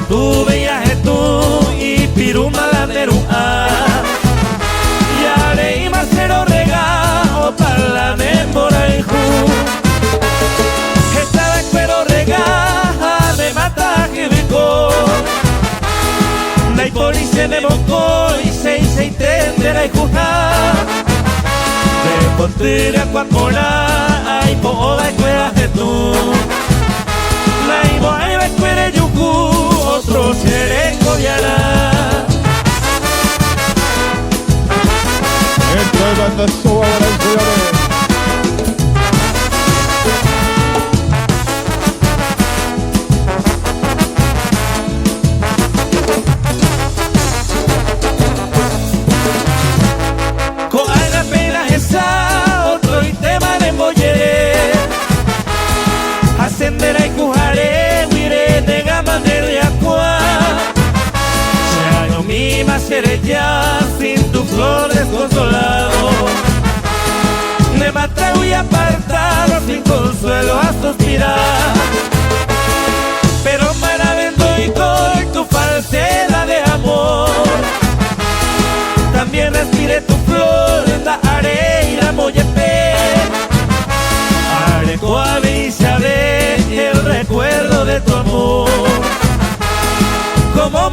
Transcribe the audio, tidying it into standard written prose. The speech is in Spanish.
tu viaje tú y piruma la nerua. Ya leí macero regao para la memoria y ju. Esta vez pero regaja me mata que vengo. La policía me mocó y se tendera y juja. De contera cuacola ay poda y cuera de tú. La ibo ay va cuere yuku otro seré coyara. Entre bandas soa balanceadores. Ascendera y cujaré, huiré de gama de agua. Ya yo misma seré ya sin tu flor desconsolado. Me maté y apartado sin consuelo a suspirar. Pero maravendo y con tu falsedad de amor. También respiré tu flor en la arena mollepe. Coavisa de el recuerdo de tu amor. Como